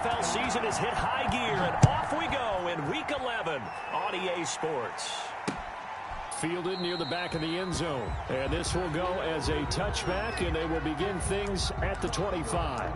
NFL season has hit high gear, and off we go in Week 11 on EA Sports. Fielded near the back of the end zone. And this will go as a touchback, and they will begin things at the 25.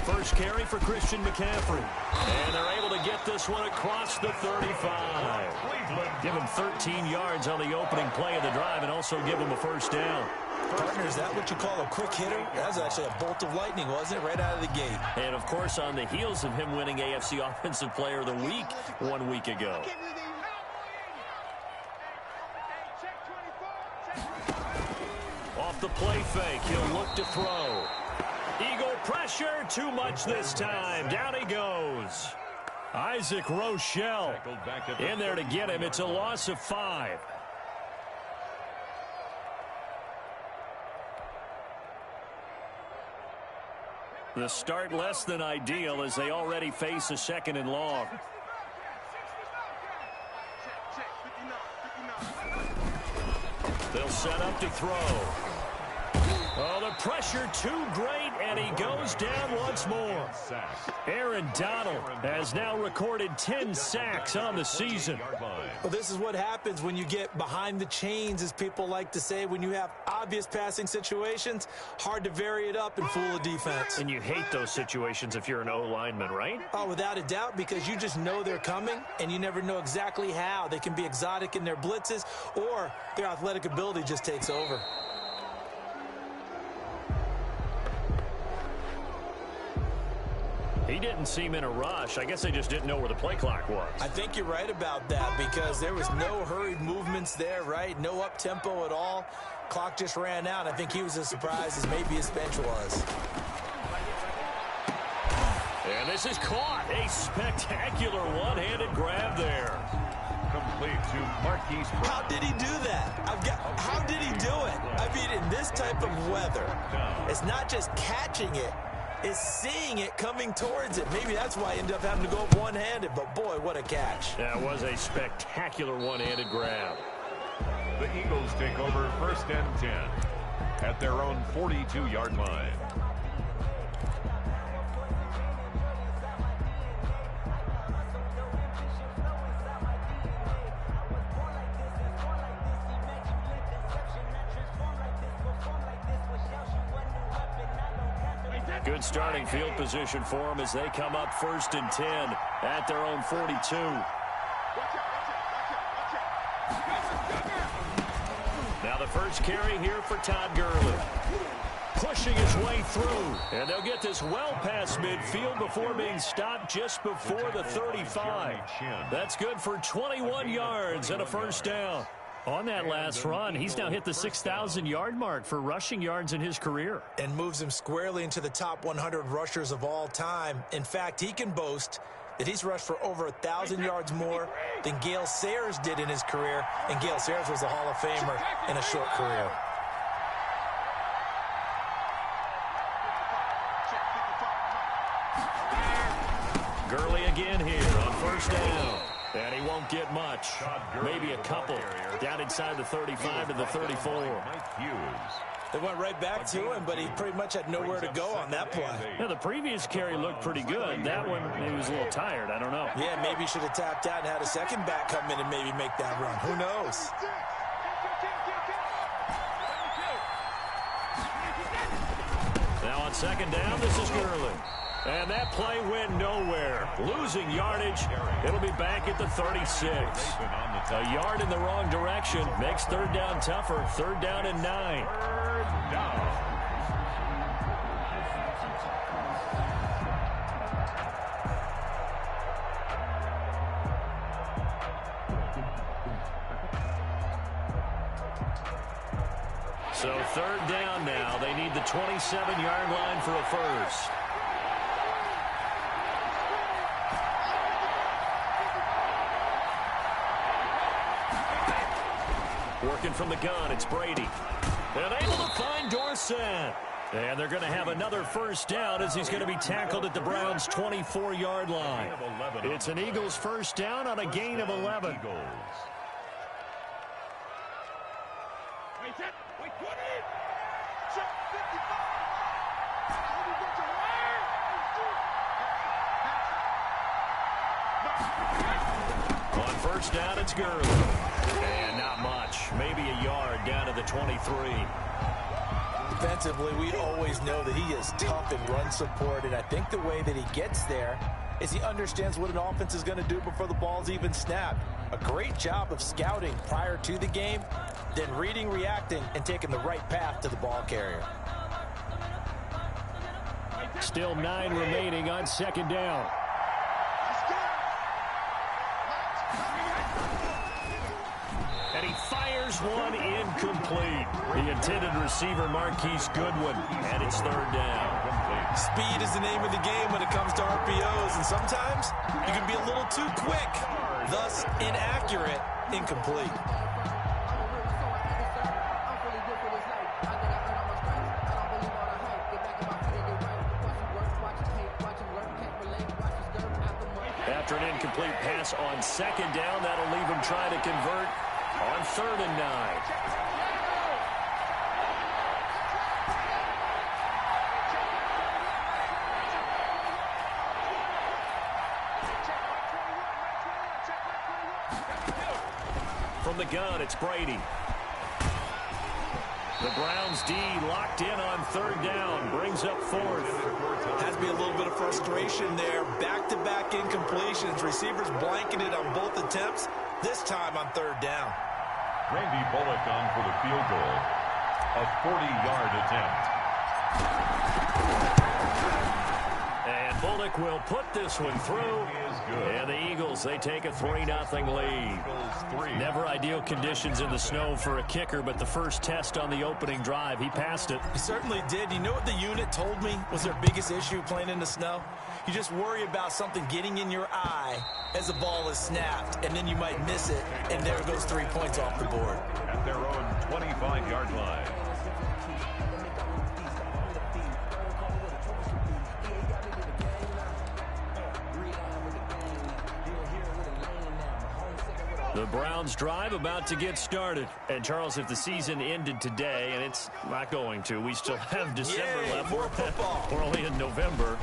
First carry for Christian McCaffrey. And they're able to get this one across the 35. Give him 13 yards on the opening play of the drive and also give him a first down. Partner, is that what you call a quick hitter? That was actually a bolt of lightning, wasn't it? Right out of the gate. And, of course, on the heels of him winning AFC Offensive Player of the Week 1 week ago. Off the play fake, he'll look to throw. Eagle pressure, too much this time. Down he goes. Isaac Rochelle in there to get him. It's a loss of 5. The start less than ideal as they already face a 2nd and long. They'll set up to throw. Oh, the pressure too great, and he goes down once more. Aaron Donald has now recorded 10 sacks on the season. Well, this is what happens when you get behind the chains, as people like to say. When you have obvious passing situations, hard to vary it up and fool a defense. And you hate those situations if you're an O-lineman, right? Oh, without a doubt, because you just know they're coming, and you never know exactly how. They can be exotic in their blitzes, or their athletic ability just takes over. He didn't seem in a rush. I guess they just didn't know where the play clock was. I think you're right about that because there was no hurried movements there, right? No up-tempo at all. Clock just ran out. I think he was as surprised as maybe his bench was. And this is caught. A spectacular one-handed grab there. Complete to Marquise. How did he do that? How did he do it? I mean, in this type of weather, it's not just catching it. Is seeing it coming towards it. Maybe that's why he ended up having to go up one-handed, but boy, what a catch. That was a spectacular one-handed grab. The Eagles take over 1st and 10 at their own 42-yard line. Good starting field position for them as they come up 1st and 10 at their own 42. Now the first carry here for Todd Gurley. Pushing his way through. And they'll get this well past midfield before being stopped just before the 35. That's good for 21 yards and a first down. On that last run, he's now hit the 6,000-yard mark for rushing yards in his career. And moves him squarely into the top 100 rushers of all time. In fact, he can boast that he's rushed for over 1,000 yards more than Gale Sayers did in his career. And Gale Sayers was a Hall of Famer in a short career. Gurley again here on first down. And he won't get much. Maybe a couple. Down inside the 35 to the 34. They went right back to him, but he pretty much had nowhere to go on that play. Yeah, the previous carry looked pretty good. That one, he was a little tired. I don't know. Yeah, maybe he should have tapped out and had a second back come in and maybe make that run. Who knows? Now on 2nd down, this is Gurley. And that play went nowhere. Losing yardage. It'll be back at the 36. A yard in the wrong direction makes 3rd down tougher. 3rd down and 9. 3rd down. So 3rd down now. They need the 27-yard line for a first. Working from the gun, it's Brady. And able to find Dorsett. And they're going to have another first down as he's going to be tackled at the Browns' 24-yard line. It's an Eagles first down on a gain of 11. On first down, it's Gurley. And not much. Maybe a yard down to the 23. Defensively, we always know that he is tough in run support, and I think the way that he gets there is he understands what an offense is going to do before the ball's even snapped. A great job of scouting prior to the game, then reading, reacting, and taking the right path to the ball carrier. Still 9 remaining on second down. And he fires one incomplete. The intended receiver, Marquise Goodwin, and it's third down. Speed is the name of the game when it comes to RPOs, and sometimes you can be a little too quick, thus inaccurate, incomplete. After an incomplete pass on second down, that'll leave him trying to convert on 3rd and 9. From the gun, it's Brady. The Browns D locked in on 3rd down, brings up 4th. Has to be a little bit of frustration there. Back-to-back incompletions. Receivers blanketed on both attempts, this time on 3rd down. Randy Bullock on for the field goal. A 40-yard attempt. And Bullock will put this one through. And the Eagles, they take a 3-0 lead. Never ideal conditions in the snow for a kicker, but the first test on the opening drive, he passed it. He certainly did. You know what the unit told me was their biggest issue playing in the snow? You just worry about something getting in your eye as the ball is snapped, and then you might miss it, and there goes 3 points off the board. At their own 25-yard line. The Browns drive about to get started. And, Charles, if the season ended today, and it's not going to, we still have December left. More football. We're only in November.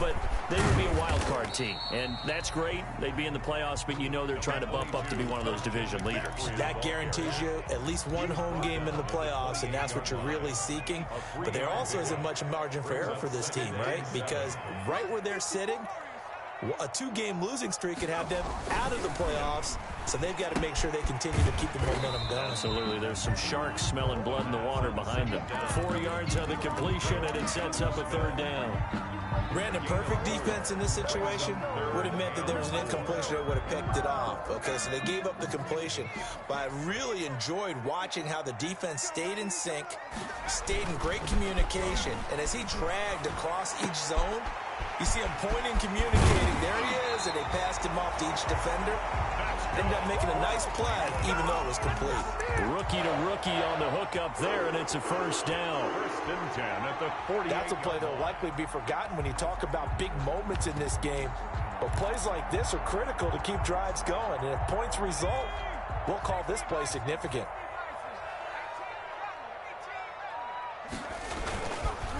But they would be a wild card team. And that's great. They'd be in the playoffs, but you know they're trying to bump up to be one of those division leaders. That guarantees you at least one home game in the playoffs, and that's what you're really seeking. But there also isn't much margin for error for this team, right? Because right where they're sitting, a 2-game losing streak could have them out of the playoffs, so they've got to make sure they continue to keep the momentum going. Absolutely. There's some sharks smelling blood in the water behind them. 4 yards on the completion, and it sets up a 3rd down. Brandon, perfect defense in this situation would have meant that there was an incompletion that would have picked it off. Okay, so they gave up the completion. But I really enjoyed watching how the defense stayed in sync, stayed in great communication, and as he dragged across each zone, you see him pointing, communicating. There he is, and they passed him off to each defender. Ended up making a nice play, even though it was complete. Rookie to rookie on the hook up there, and it's a first down. 1st and 10 at the 48. That's a play that will likely be forgotten when you talk about big moments in this game. But plays like this are critical to keep drives going. And if points result, we'll call this play significant.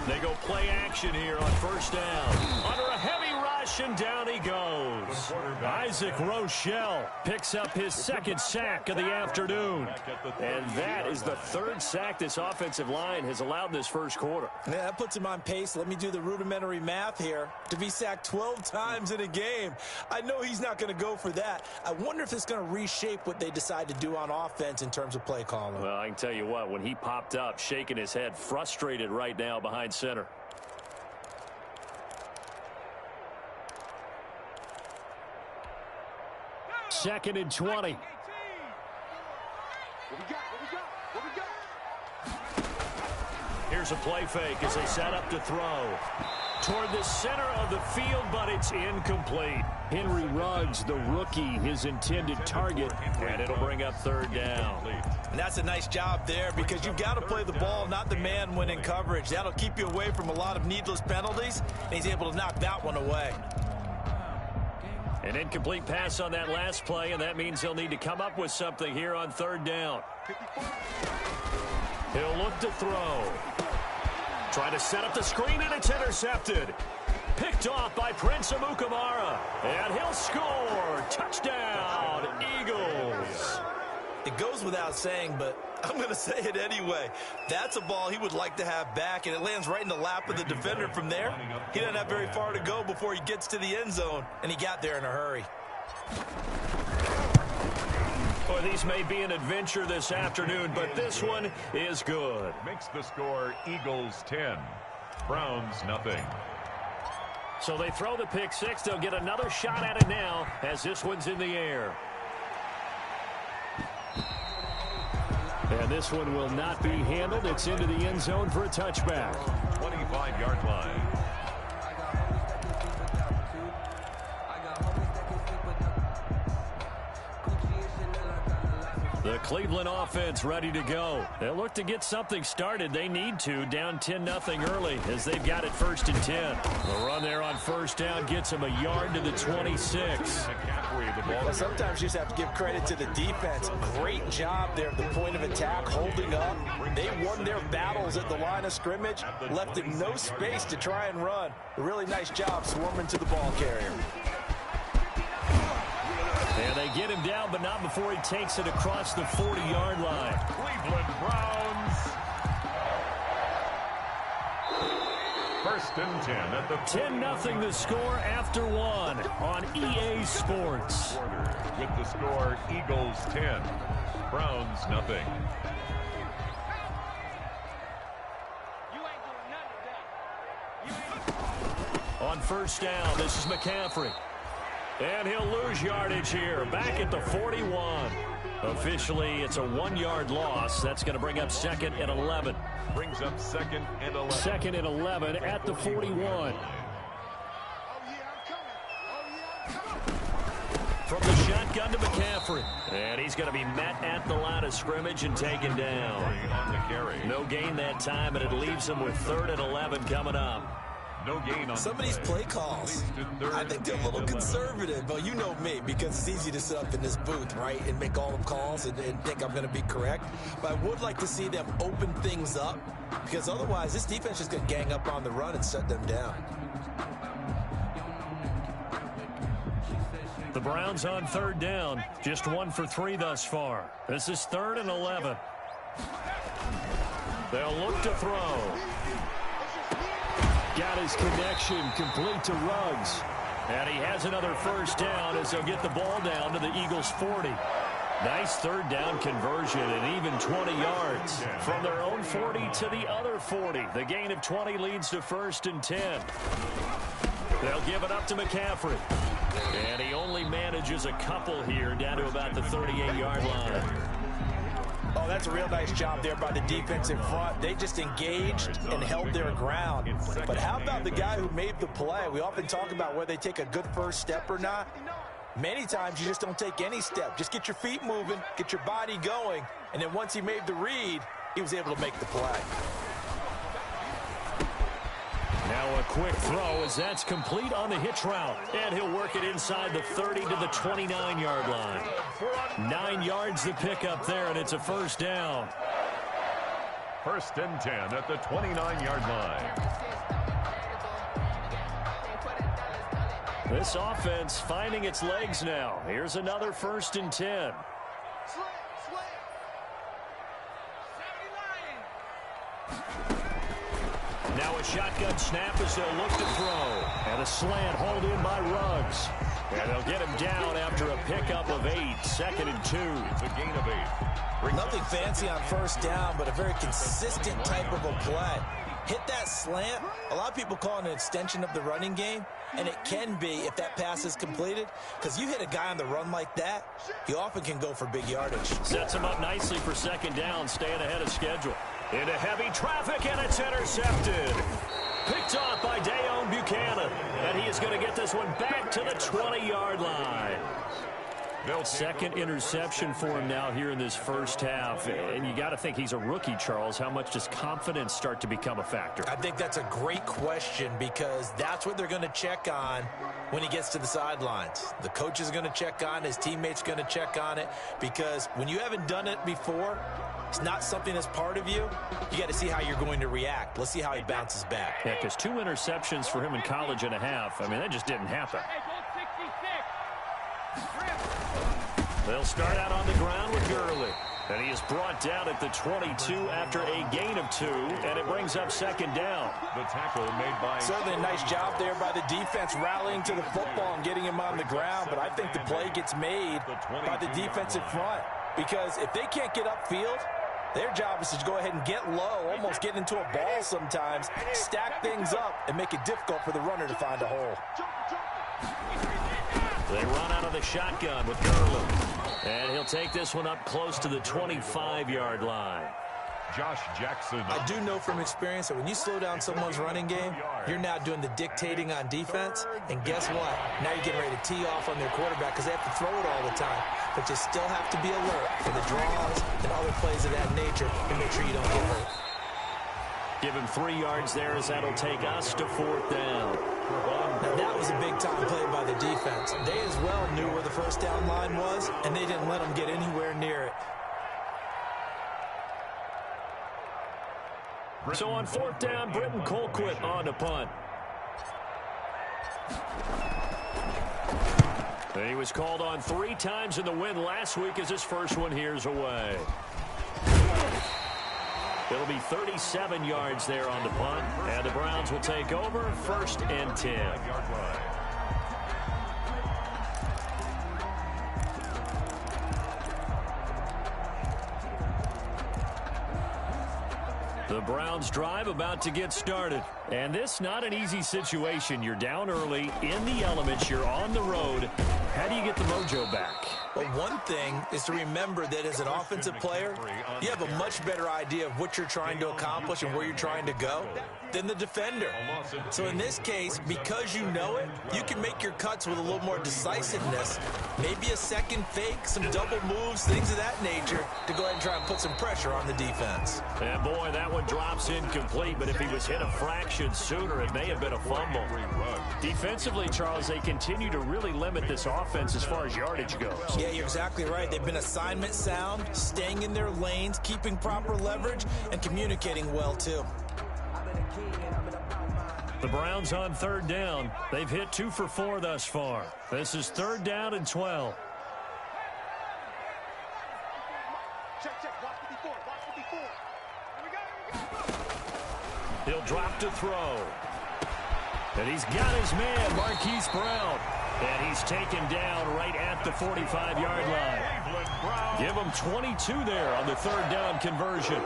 They go play action here on first down. Under a heavy rush, and down he goes. Isaac Rochelle picks up his 2nd sack of the afternoon. And that is the 3rd sack this offensive line has allowed in this first quarter. Yeah, that puts him on pace. Let me do the rudimentary math here. To be sacked 12 times in a game. I know he's not going to go for that. I wonder if it's going to reshape what they decide to do on offense in terms of play calling. Well, I can tell you what, when he popped up, shaking his head, frustrated right now behind center. Second and 20. Here's Here's a play fake as they set up to throw. Toward the center of the field, but it's incomplete. Henry Ruggs, the rookie, his intended target, and it'll bring up third down. And that's a nice job there because you've got to play the ball, not the man when in coverage. That'll keep you away from a lot of needless penalties, and he's able to knock that one away. An incomplete pass on that last play, and that means he'll need to come up with something here on third down. He'll look to throw. Try to set up the screen, and it's intercepted. Picked off by Prince Amukamara. And he'll score. Touchdown, Eagles. It goes without saying, but I'm going to say it anyway. That's a ball he would like to have back, and it lands right in the lap of the defender from there. He doesn't have very far to go before he gets to the end zone, and he got there in a hurry. Boy, these may be an adventure this afternoon, but this one is good. Makes the score Eagles 10, Browns nothing. So they throw the pick six. They'll get another shot at it now as this one's in the air. And this one will not be handled. It's into the end zone for a touchback. 25-yard line. The Cleveland offense ready to go. They'll look to get something started. They need to, down 10-0 early as they've got it 1st and 10. The run there on first down gets them a yard to the 26. Well, sometimes you just have to give credit to the defense. Great job there at the point of attack, holding up. They won their battles at the line of scrimmage, left him no space to try and run. A really nice job swarming to the ball carrier. And they get him down, but not before he takes it across the 40-yard line. Cleveland Browns. 1st and 10 at the 10-0 the score after one on EA Sports. With the score Eagles 10, Browns nothing. On first down, this is McCaffrey. And he'll lose yardage here, back at the 41. Officially, it's a 1-yard loss. That's going to bring up 2nd and 11. Brings up 2nd and 11. 2nd and 11 at the 41. From the shotgun to McCaffrey. And he's going to be met at the line of scrimmage and taken down. On the carry. No gain that time, and it leaves him with 3rd and 11 coming up. No gain on some of these play calls. I think they're a little conservative, but you know me, because it's easy to sit up in this booth, right, and make all the calls and think I'm going to be correct. But I would like to see them open things up, because otherwise this defense is going to gang up on the run and shut them down. The Browns on 3rd down, just 1 for 3 thus far. This is 3rd and 11. They'll look to throw. Got his connection complete to Ruggs. And he has another first down as they'll get the ball down to the Eagles' 40. Nice 3rd down conversion and even 20 yards. From their own 40 to the other 40. The gain of 20 leads to 1st and 10. They'll give it up to McCaffrey. And he only manages a couple here down to about the 38-yard line. Oh, that's a real nice job there by the defense in front. They just engaged and held their ground. But how about the guy who made the play? We often talk about whether they take a good first step or not. Many times you just don't take any step. Just get your feet moving, get your body going, and then once he made the read, he was able to make the play. Now a quick throw as that's complete on the hitch route. And he'll work it inside the 30 to the 29-yard line. 9 yards to pick up there, and it's a first down. 1st and 10 at the 29-yard line. This offense finding its legs now. Here's another 1st and 10. Now a shotgun snap as they'll look to throw. And a slant hauled in by Ruggs. And they'll get him down after a pickup of 8. 2nd and 2. It's a gain of 8. Nothing fancy on first down, but a very consistent type of a play. Hit that slant. A lot of people call it an extension of the running game, and it can be if that pass is completed, because you hit a guy on the run like that, he often can go for big yardage. Sets him up nicely for 2nd down, staying ahead of schedule. Into heavy traffic, and it's intercepted. Picked off by Dayon Buchanan. And he is going to get this one back to the 20-yard line. Second interception for him now here in this first half. And you got to think he's a rookie, Charles. How much does confidence start to become a factor? I think that's a great question because that's what they're going to check on when he gets to the sidelines. The coach is going to check on it. His teammate's going to check on it because when you haven't done it before, it's not something that's part of you. You got to see how you're going to react. Let's see how he bounces back. Yeah, because 2 interceptions for him in college and a half. I mean, that just didn't happen. They'll start out on the ground with Gurley. And he is brought down at the 22 after a gain of 2, and it brings up second down. The tackle made by... Certainly a nice job there by the defense rallying to the football and getting him on the ground, but I think the play gets made by the defensive front because if they can't get upfield, their job is to go ahead and get low, almost get into a ball sometimes, stack things up, and make it difficult for the runner to find a hole. They run out of the shotgun with Gurley. And he'll take this one up close to the 25-yard line. Josh Jackson. I do know from experience that when you slow down someone's running game, you're now doing the dictating on defense. And guess what? Now you're getting ready to tee off on their quarterback because they have to throw it all the time. But you still have to be alert for the draws and other plays of that nature and make sure you don't get hurt. Give him 3 yards there as that'll take us to 4th down. Now that was a big-time play by the defense. They as well knew where the first down line was, and they didn't let them get anywhere near it. So on 4th down, Britton Colquitt on to punt. And he was called on 3 times in the win last week as his first one here's away. It'll be 37 yards there on the punt, and the Browns will take over 1st and 10. The Browns drive about to get started. And this not an easy situation. You're down early, in the elements, you're on the road. How do you get the mojo back? Well, one thing is to remember that as an offensive player, you have a much better idea of what you're trying to accomplish and where you're trying to go than the defender. So in this case, because you know it, you can make your cuts with a little more decisiveness. Maybe a second fake, some double moves, things of that nature to go ahead and try and put some pressure on the defense. And boy, that one drops incomplete, but if he was hit a fraction sooner, it may have been a fumble. Defensively, Charles, they continue to really limit this offense as far as yardage goes. Yeah, you're exactly right. They've been assignment sound, staying in their lanes, keeping proper leverage, and communicating well, too. The Browns on 3rd down. They've hit 2 for 4 thus far. This is 3rd down and 12. He'll drop to throw. And he's got his man, Marquise Brown. And he's taken down right at the 45-yard line. Give him 22 there on the 3rd down conversion.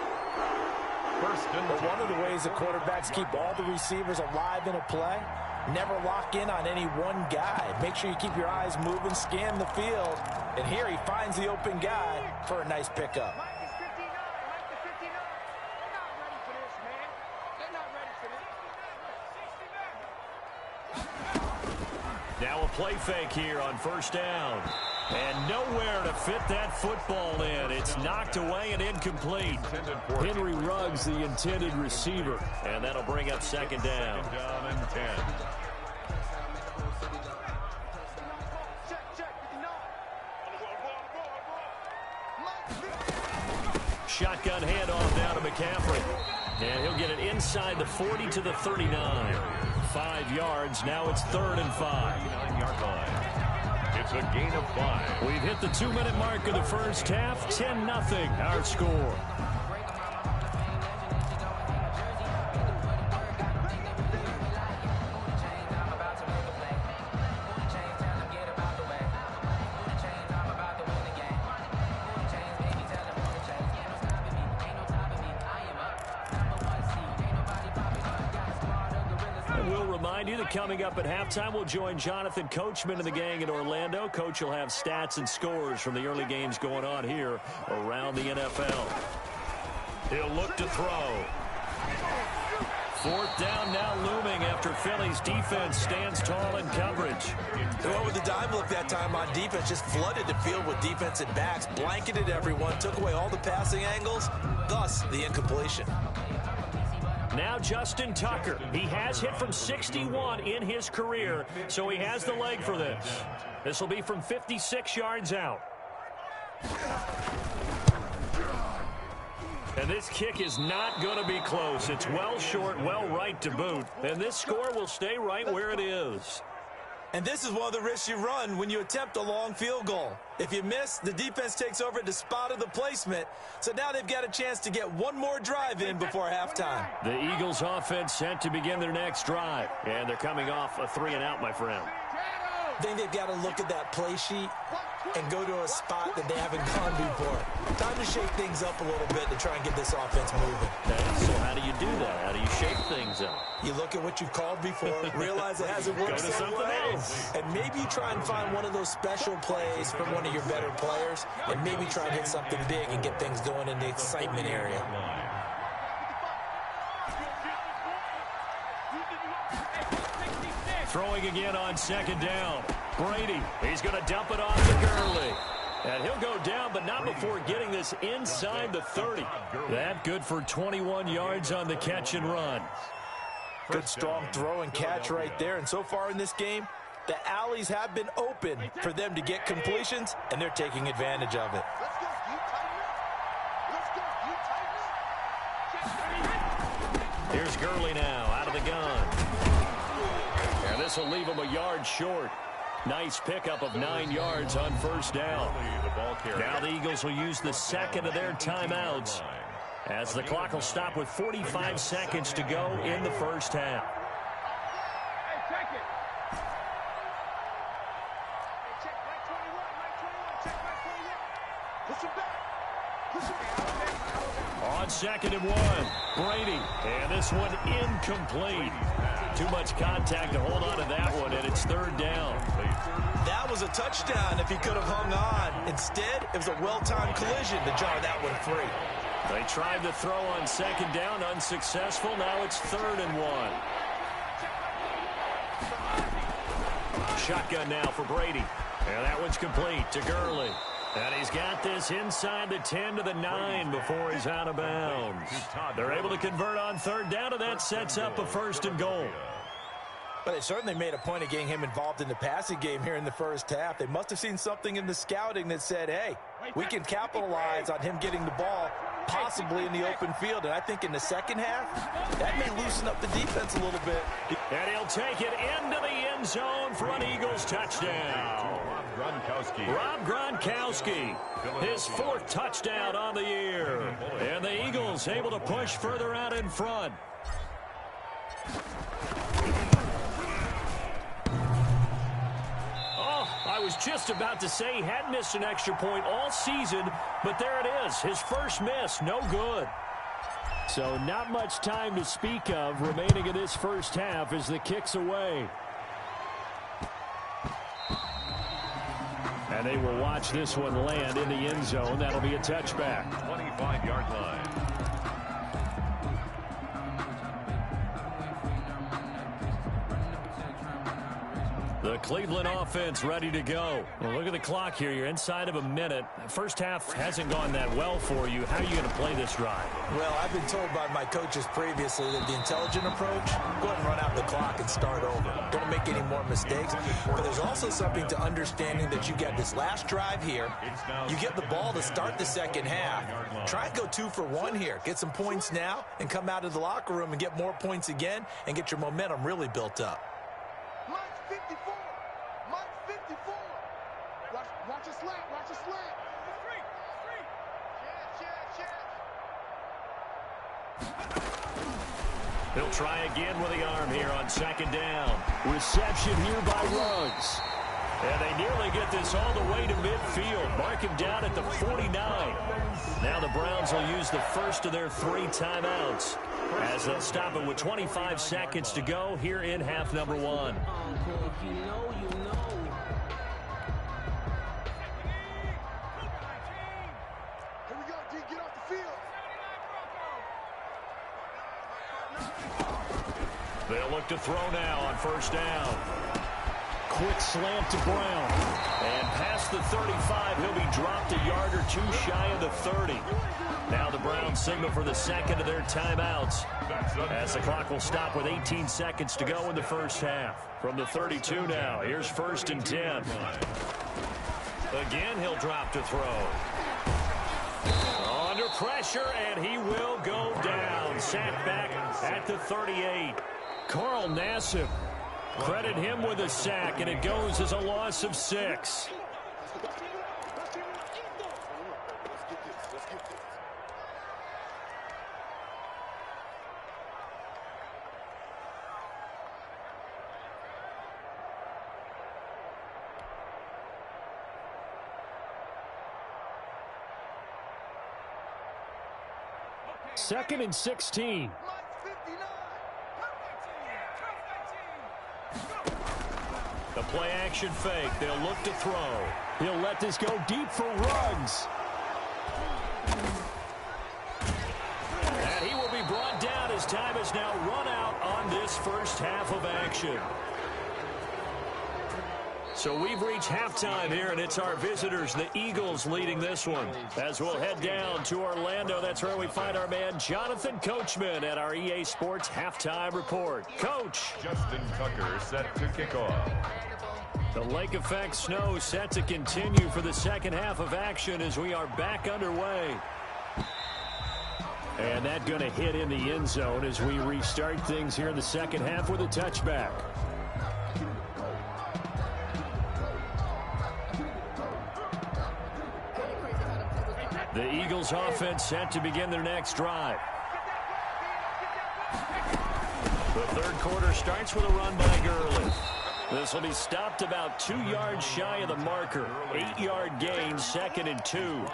But one of the ways the quarterbacks keep all the receivers alive in a play, never lock in on any one guy. Make sure you keep your eyes moving, scan the field. And here he finds the open guy for a nice pickup. Now a play fake here on 1st down. And nowhere to fit that football in. It's knocked away and incomplete. Henry Ruggs, the intended receiver. And that'll bring up 2nd down. 2nd down and 10. Shotgun handoff now to McCaffrey. And he'll get it inside the 40 to the 39. 5 yards. Now it's 3rd and 5. 9-yard line. It's a gain of 5. We've hit the 2-minute mark of the first half. 10-0 our score. Coming up at halftime, we'll join Jonathan Coachman and the gang in Orlando. Coach will have stats and scores from the early games going on here around the NFL. He'll look to throw. Fourth down now looming after Philly's defense stands tall in coverage. They went with the dime look that time on defense, just flooded the field with defensive backs, blanketed everyone, took away all the passing angles, thus the incompletion. Now Justin Tucker. He has hit from 61 in his career, so he has the leg for this. This will be from 56 yards out. And this kick is not going to be close. It's well short, well right to boot. And this score will stay right where it is. And this is one of the risks you run when you attempt a long field goal. If you miss, the defense takes over at the spot of the placement. So now they've got a chance to get one more drive in before halftime. The Eagles offense set to begin their next drive. And they're coming off a 3-and-out, my friend. I think they've got to look at that play sheet and go to a spot that they haven't gone before. Time to shake things up a little bit to try and get this offense moving. Okay, so how do you do that? How do you shake things up? You look at what you've called before, realize it hasn't worked so well, and maybe you try and find one of those special plays from one of your better players, and maybe try and hit something big and get things going in the excitement area. Throwing again on second down. Brady, he's going to dump it off to Gurley. And he'll go down, but not before getting this inside the 30. That good for 21 yards on the catch and run. Good strong throw and catch right there. And so far in this game, the alleys have been open for them to get completions, and they're taking advantage of it. Here's Gurley now out of the gun. And this will leave him a yard short. Nice pickup of 9 yards on first down. Now the Eagles will use the second of their timeouts as the clock will stop with 45 seconds to go in the first half. On second and one, Brady, and this one incomplete. Too much contact to hold on to that one, and it's third down. That was a touchdown if he could have hung on. Instead, it was a well-timed collision to jar that one free. They tried to throw on second down, unsuccessful. Now it's third and one. Shotgun now for Brady. And that one's complete to Gurley. And he's got this inside the 10 to the 9 before he's out of bounds. They're able to convert on third down, and that sets up a first and goal. But they certainly made a point of getting him involved in the passing game here in the first half. They must have seen something in the scouting that said, hey, we can capitalize on him getting the ball possibly in the open field. And I think in the second half, that may loosen up the defense a little bit. And he'll take it into the end zone for an Eagles touchdown. Rob Gronkowski, his fourth touchdown on the year. And the Eagles able to push further out in front. I was just about to say he hadn't missed an extra point all season, but there it is. His first miss, no good. So not much time to speak of remaining in this first half as the kick's away. And they will watch this one land in the end zone. That'll be a touchback. 25-yard line. The Cleveland offense ready to go. Well, look at the clock here. You're inside of a minute. First half hasn't gone that well for you. How are you going to play this drive? Well, I've been told by my coaches previously that the intelligent approach, go ahead and run out the clock and start over. Don't make any more mistakes. But there's also something to understanding that you get this last drive here. You get the ball to start the second half. Try and go 2 for 1 here. Get some points now and come out of the locker room and get more points again and get your momentum really built up. Watch a slant. Watch a slant. He'll try again with the arm here on second down. Reception here by Ruggs. And they nearly get this all the way to midfield. Mark him down at the 49. Now the Browns will use the first of their 3 timeouts as they'll stop it with 25 seconds to go here in half number 1. They'll look to throw now on first down. Quick slant to Brown. And past the 35, he'll be dropped a yard or two shy of the 30. Now the Browns signal for the second of their timeouts, as the clock will stop with 18 seconds to go in the first half. From the 32 now, here's 1st and 10. Again, he'll drop to throw. Under pressure, and he will go down. Sacked back at the 38. Carl Nassib, credit him with a sack, and it goes as a loss of 6. Second and 16. The play action fake. They'll look to throw. He'll let this go deep for Ruggs. And he will be brought down as time has now run out on this first half of action. So we've reached halftime here, and it's our visitors, the Eagles, leading this one. As we'll head down to Orlando, that's where we find our man Jonathan Coachman at our EA Sports Halftime Report. Coach. Justin Tucker set to kick off. The lake effect snow set to continue for the second half of action as we are back underway. And that going to hit in the end zone as we restart things here in the second half with a touchback. The Eagles offense set to begin their next drive. The third quarter starts with a run by Gurley. This will be stopped about 2 yards shy of the marker. 8-yard gain, 2nd and 2.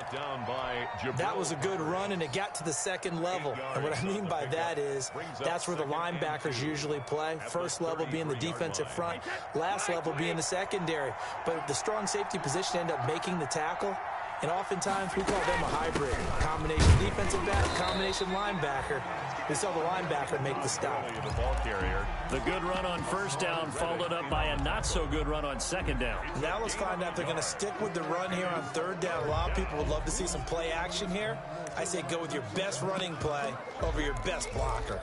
That was a good run, and it got to the second level. And what I mean by that is that's where the linebackers usually play. First level being the defensive front, last level being the secondary. But the strong safety position ended up making the tackle. And oftentimes we call them a hybrid. Combination defensive back, combination linebacker. We saw the linebacker make the stop. The good run on first down followed up by a not-so-good run on second down. Now let's find out if they're going to stick with the run here on third down. A lot of people would love to see some play action here. I say go with your best running play over your best blocker.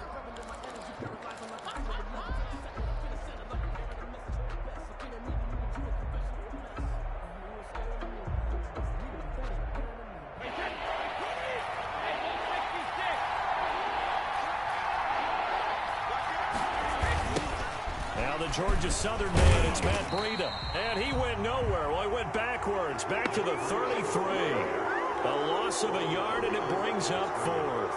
Georgia Southern man, it's Matt Breida. And he went nowhere. Well, he went backwards, back to the 33. A loss of a yard, and it brings up 4th.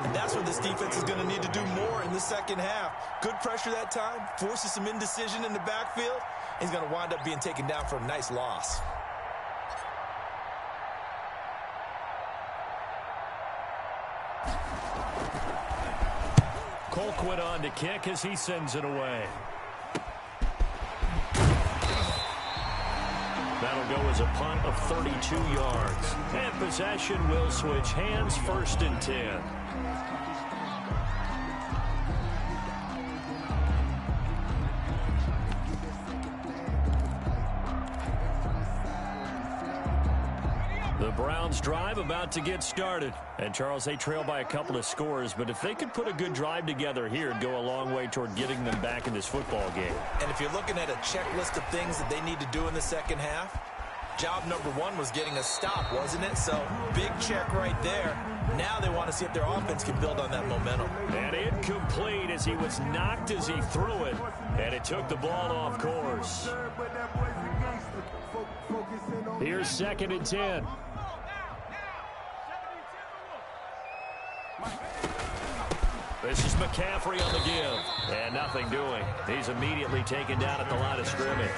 And that's what this defense is going to need to do more in the second half. Good pressure that time, forces some indecision in the backfield. He's going to wind up being taken down for a nice loss. Colquitt on to kick as he sends it away. That'll go as a punt of 32 yards. And possession will switch hands, 1st and 10. The Browns drive about to get started. And, Charles, they trail by a couple of scores, but if they could put a good drive together here, it'd go a long way toward getting them back in this football game. And if you're looking at a checklist of things that they need to do in the second half, job number 1 was getting a stop, wasn't it? So, big check right there. Now they want to see if their offense can build on that momentum. And incomplete as he was knocked as he threw it, and it took the ball off course. Here's 2nd and 10. This is McCaffrey on the give. And nothing doing. He's immediately taken down at the line of scrimmage.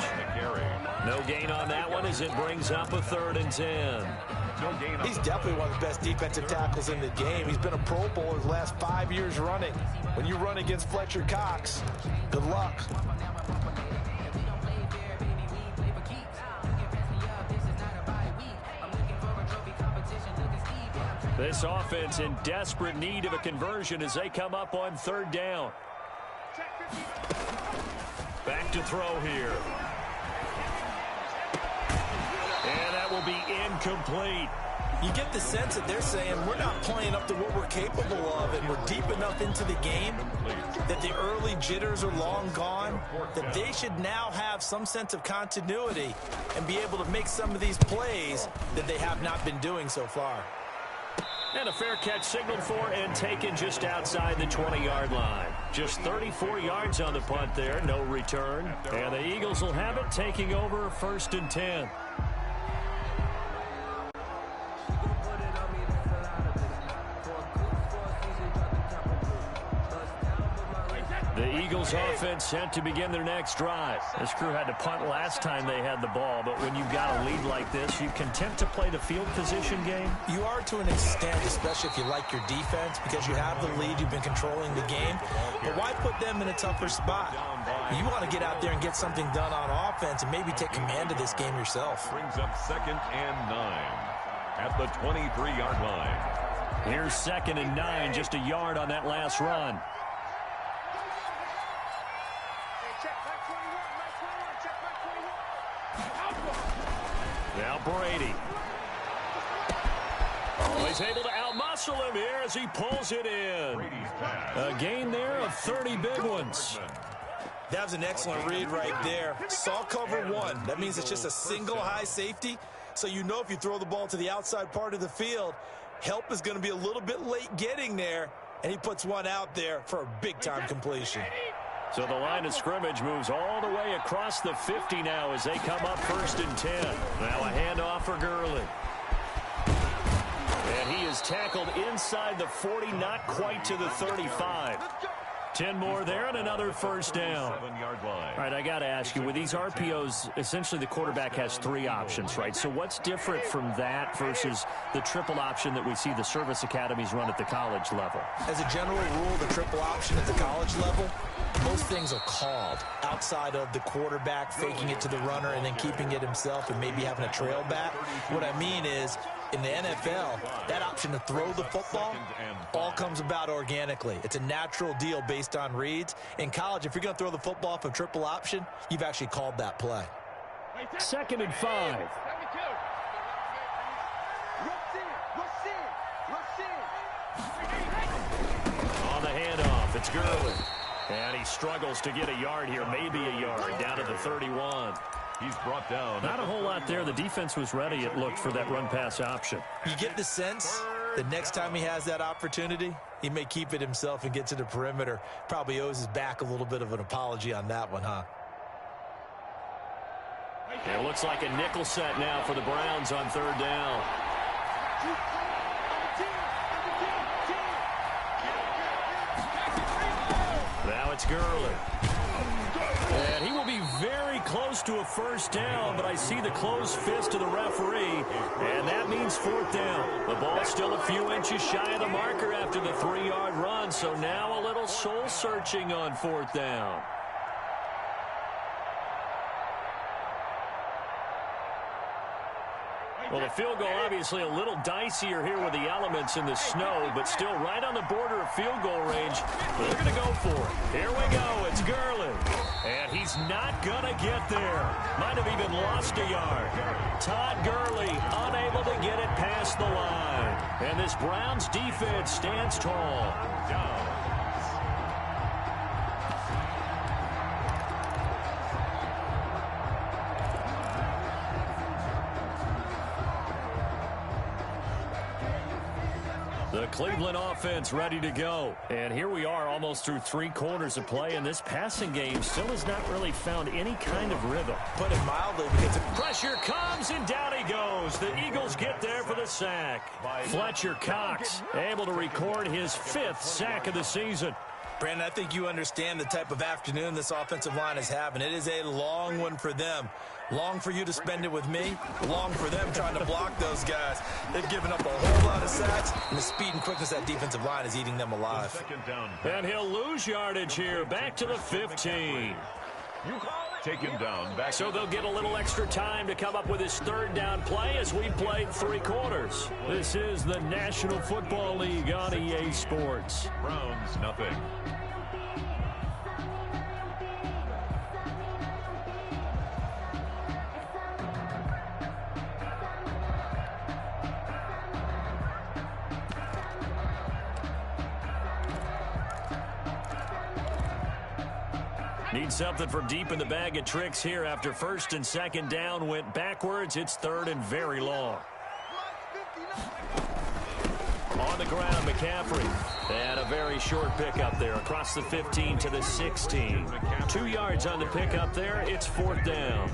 No gain on that one as it brings up a 3rd and 10. He's definitely one of the best defensive tackles in the game. He's been a Pro Bowler the last 5 years running. When you run against Fletcher Cox, good luck. This offense in desperate need of a conversion as they come up on 3rd down. Back to throw here. And that will be incomplete. You get the sense that they're saying we're not playing up to what we're capable of, and we're deep enough into the game that the early jitters are long gone, that they should now have some sense of continuity and be able to make some of these plays that they have not been doing so far. And a fair catch signaled for and taken just outside the 20-yard line. Just 34 yards on the punt there, no return. And the Eagles will have it, taking over 1st and 10. The Eagles offense set to begin their next drive. This crew had to punt last time they had the ball, but when you've got a lead like this, you content to play the field position game? You are to an extent, especially if you like your defense, because you have the lead, you've been controlling the game. But why put them in a tougher spot? You want to get out there and get something done on offense and maybe take command of this game yourself. Brings up 2nd and 9 at the 23-yard line. Here's 2nd and 9, just a yard on that last run. Now Brady. Oh, he's able to outmuscle him here as he pulls it in. A gain there of 30 big ones. That was an excellent read right there. Saw cover 1. That means it's just a single high safety. So you know if you throw the ball to the outside part of the field, help is going to be a little bit late getting there. And he puts one out there for a big-time completion. So the line of scrimmage moves all the way across the 50 now as they come up 1st and 10. Now a handoff for Gurley. And he is tackled inside the 40, not quite to the 35. 10 more there and another 1st down. 7-yard line. All right, I got to ask you, with these RPOs, essentially the quarterback has 3 options, right? So what's different from that versus the triple option that we see the service academies run at the college level? As a general rule, the triple option at the college level, most things are called outside of the quarterback faking it to the runner and then keeping it himself and maybe having a trail back. What I mean is, in the NFL, that option to throw the football all comes about organically. It's a natural deal based on reads. In college, if you're going to throw the football off a triple option, you've actually called that play. 2nd and 5. On the handoff, it's Gurley. And he struggles to get a yard here, maybe a yard, down to the 31. He's brought down. Not a whole lot there. The defense was ready, it looked, for that run-pass option. You get the sense that next time he has that opportunity, he may keep it himself and get to the perimeter. Probably owes his back a little bit of an apology on that one, huh? It looks like a nickel set now for the Browns on 3rd down. Now it's Gurley. And he will be very close to a 1st down, but I see the closed fist of the referee, and that means 4th down. The ball still a few inches shy of the marker after the 3-yard run, so now a little soul-searching on 4th down. Well, the field goal obviously a little dicier here with the elements in the snow, but still right on the border of field goal range. But they're going to go for it. Here we go. It's Gurley. And he's not going to get there. Might have even lost a yard. Todd Gurley unable to get it past the line. And this Browns defense stands tall. The Cleveland offense ready to go. And here we are almost through 3 quarters of play, and this passing game still has not really found any kind of rhythm. Put it mildly, because pressure comes, and down he goes. The Eagles get there for the sack. Fletcher Cox able to record his 5th sack of the season. Brandon, I think you understand the type of afternoon this offensive line is having. It is a long one for them. Long for you to spend it with me. Long for them trying to block those guys. They've given up a whole lot of sacks, and the speed and quickness of that defensive line is eating them alive. And he'll lose yardage here, back to the 15. Taken down. Back. So they'll get a little extra time to come up with his 3rd down play as we played 3 quarters. This is the National Football League on EA Sports. Browns, nothing. Need something from deep in the bag of tricks here after first and second down went backwards. It's third and very long. On the ground, McCaffrey. And a very short pickup there across the 15 to the 16. 2 yards on the pickup there. It's fourth down.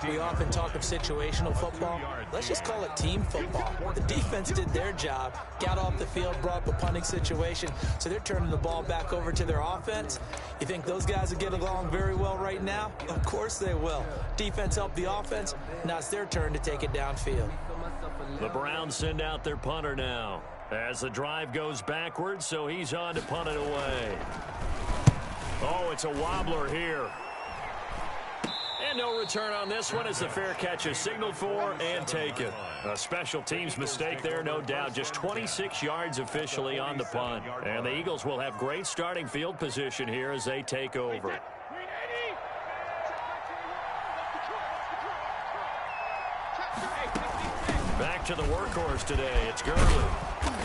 We often talk of situational football. Let's just call it team football. The defense did their job, got off the field, brought up a punting situation, so they're turning the ball back over to their offense. You think those guys will get along very well right now? Of course they will. Defense helped the offense. Now it's their turn to take it downfield. The Browns send out their punter now as the drive goes backwards, so he's on to punt it away. Oh, it's a wobbler here. And no return on this one as the fair catch is signaled for and taken. A special teams mistake there, no doubt. Just 26 yards officially on the punt. And the Eagles will have great starting field position here as they take over. Back to the workhorse today. It's Gurley.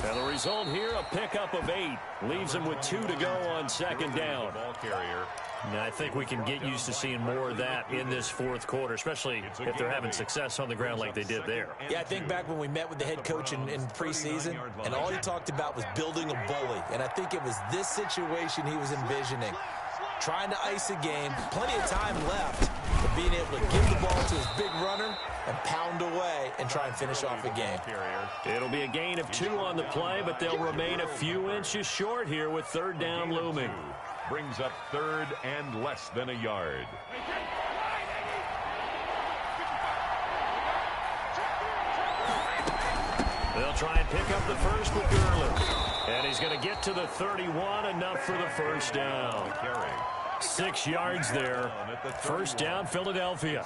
And the result here, a pickup of 8. Leaves him with 2 to go on second down. Ball carrier. Now, I think we can get used to seeing more of that in this fourth quarter, especially if they're having success on the ground like they did there. Yeah, I think back when we met with the head coach in preseason, and all he talked about was building a bully. And I think it was this situation he was envisioning. Trying to ice a game, plenty of time left, but being able to give the ball to his big runner and pound away and try and finish off a game. It'll be a gain of 2 on the play, but they'll remain a few inches short here with third down looming. Brings up third and less than a yard. They'll try and pick up the first with Gurley. And he's going to get to the 31, enough for the first down. 6 yards there. First down, Philadelphia.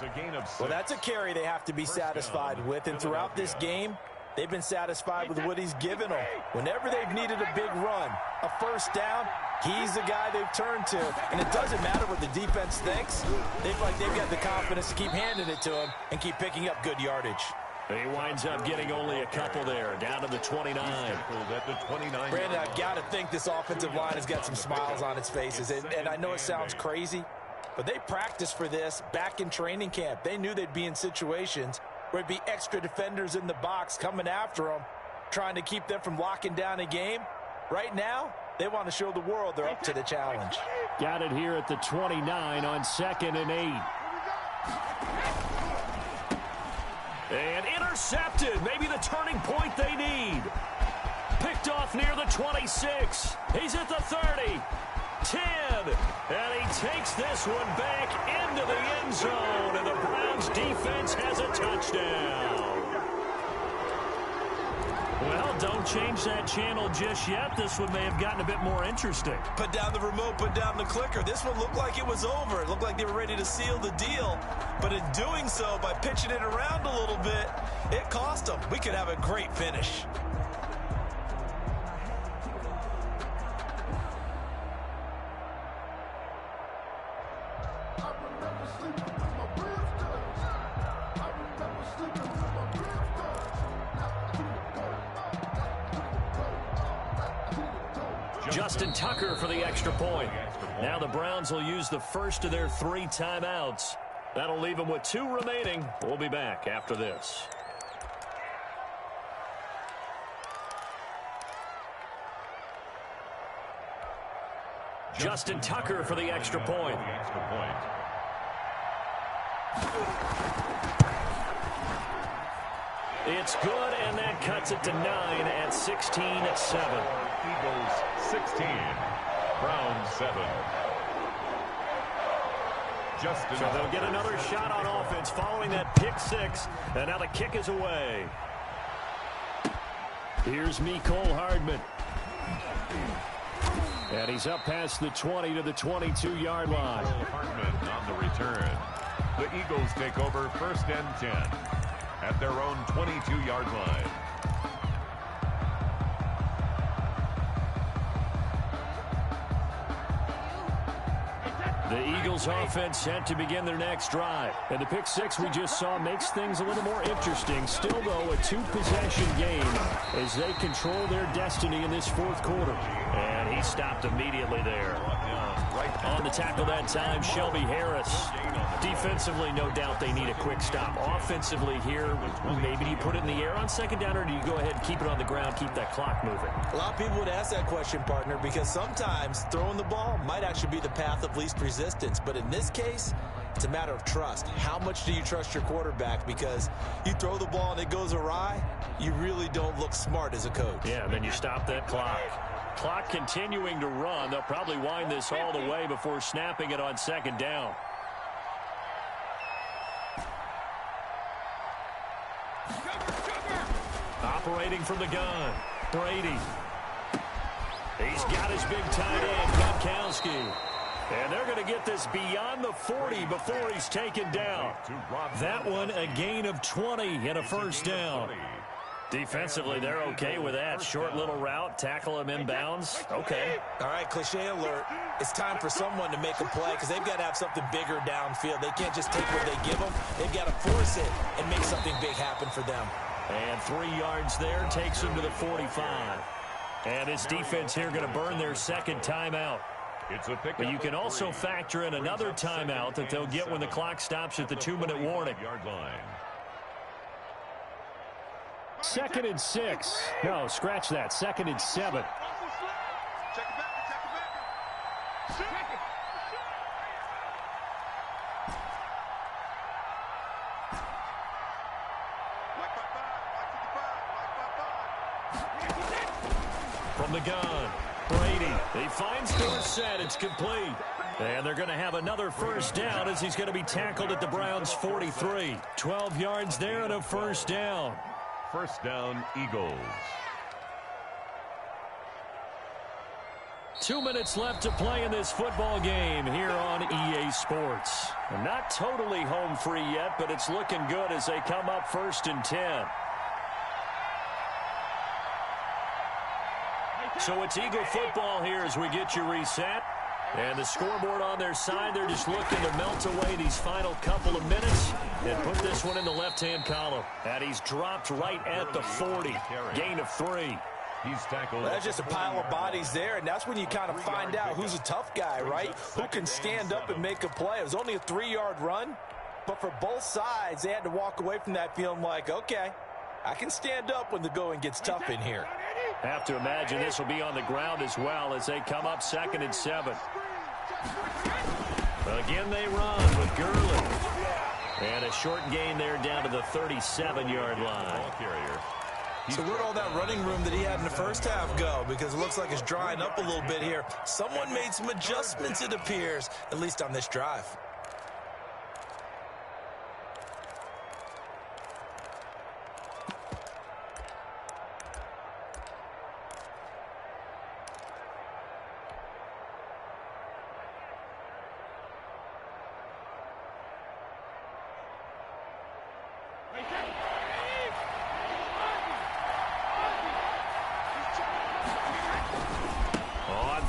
Well, that's a carry they have to be satisfied with. And throughout this game, they've been satisfied with what he's given them. Whenever they've needed a big run, a first down, he's the guy they've turned to. And it doesn't matter what the defense thinks. They feel like they've got the confidence to keep handing it to him and keep picking up good yardage. He winds up getting only a couple there, down to the 29. Brandon, I've got to think this offensive line has got some smiles on its faces. And I know it sounds crazy, but they practiced for this back in training camp. They knew they'd be in situations where it'd be extra defenders in the box coming after them, trying to keep them from locking down a game. Right now, they want to show the world they're up to the challenge. Got it here at the 29 on 2nd and 8. And intercepted. Maybe the turning point they need. Picked off near the 26. He's at the 30. 10. And he takes this one back into the end zone. And the Browns defense has a touchdown. Well, don't change that channel just yet. This one may have gotten a bit more interesting. Put down the remote, put down the clicker. This one looked like it was over. It looked like they were ready to seal the deal. But in doing so, by pitching it around a little bit, it cost them. We could have a great finish. Justin Tucker for the extra point. Now the Browns will use the first of their 3 timeouts. That'll leave them with 2 remaining. We'll be back after this. Justin Tucker for the extra point. It's good, and that cuts it to 9 at 16-7. Eagles 16, Browns 7. So they'll get another shot on offense following that pick 6, and now the kick is away. Here's Mecole Hardman. And he's up past the 20 to the 22-yard line. Hardman on the return. The Eagles take over first and 10 at their own 22-yard line. The Eagles offense set to begin their next drive. And the pick 6 we just saw makes things a little more interesting. Still, though, a 2-possession game as they control their destiny in this fourth quarter. And he stopped immediately there. On the tackle that time, Shelby Harris. Defensively, no doubt they need a quick stop. Offensively here, maybe do you put it in the air on second down, or do you go ahead and keep it on the ground, keep that clock moving? A lot of people would ask that question, partner, because sometimes throwing the ball might actually be the path of least resistance. But in this case, it's a matter of trust. How much do you trust your quarterback? Because you throw the ball and it goes awry, you really don't look smart as a coach. Yeah, then you stop that clock. Clock continuing to run. They'll probably wind this all the way before snapping it on second down. Operating from the gun, Brady. He's got his big tight end, Gronkowski. And they're going to get this beyond the 40 before he's taken down. That one a gain of 20 and a first down. Defensively, they're okay with that. Short little route, tackle him inbounds. Okay. All right, cliche alert. It's time for someone to make a play because they've got to have something bigger downfield. They can't just take what they give them. They've got to force it and make something big happen for them. And 3 yards there takes him to the 45. And this defense here going to burn their second timeout. But you can also factor in another timeout that they'll get when the clock stops at the 2-minute warning. 2nd and 6. No, scratch that. 2nd and 7. From the gun, Brady. He finds Dorsett. It's complete. And they're going to have another first down as he's going to be tackled at the Browns' 43. 12 yards there and a first down. First down, Eagles. 2 minutes left to play in this football game here on EA Sports. And not totally home free yet, but it's looking good as they come up 1st and 10. So it's Eagle football here as we get you reset. And the scoreboard on their side, they're just looking to melt away these final couple of minutes and put this one in the left-hand column. And he's dropped right at the 40. Gain of 3. He's tackled. Well, that's just a pile of bodies there, and that's when you kind of find out who's a tough guy, right? Who can stand up and make a play. It was only a 3-yard run, but for both sides, they had to walk away from that feeling like, okay, I can stand up when the going gets tough in here. Have to imagine this will be on the ground as well as they come up 2nd and 7. Again, they run with Gurley. And a short gain there down to the 37-yard line. So where'd all that running room that he had in the first half go? Because it looks like it's drying up a little bit here. Someone made some adjustments, it appears, at least on this drive.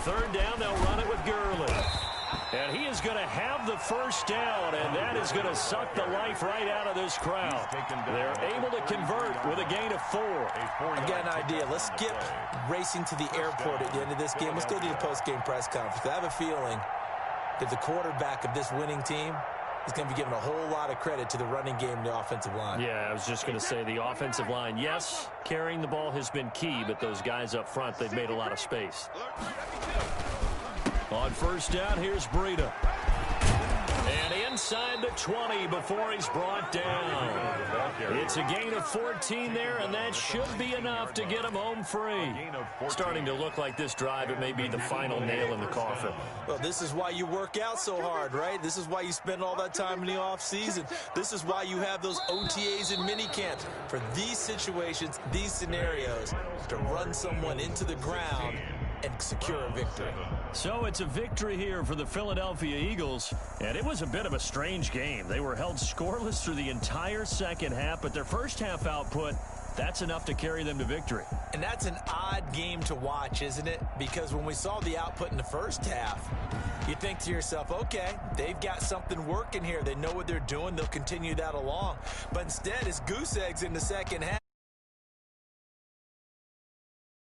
Third down, they'll run it with Gurley. And he is going to have the first down, and that is going to suck the life right out of this crowd. They're able to convert with a gain of 4. I've got an idea. Let's skip racing to the airport at the end of this game. Let's go to the post-game press conference. I have a feeling that the quarterback of this winning team is going to be giving a whole lot of credit to the running game and the offensive line. Yeah, I was just going to say the offensive line, yes, carrying the ball has been key, but those guys up front, they've made a lot of space. On first down, here's Breida. And inside the 20 before he's brought down. It's a gain of 14 there, and that should be enough to get him home free. Starting to look like this drive, it may be the final nail in the coffin. Well, this is why you work out so hard, right? This is why you spend all that time in the offseason. This is why you have those OTAs and minicamps. For these situations, these scenarios, to run someone into the ground and secure a victory. So it's a victory here for the Philadelphia Eagles, and it was a bit of a strange game. They were held scoreless through the entire second half, but their first half output, that's enough to carry them to victory. And that's an odd game to watch, isn't it? Because when we saw the output in the first half, you think to yourself, okay, they've got something working here. They know what they're doing. They'll continue that along. But instead, it's goose eggs in the second half.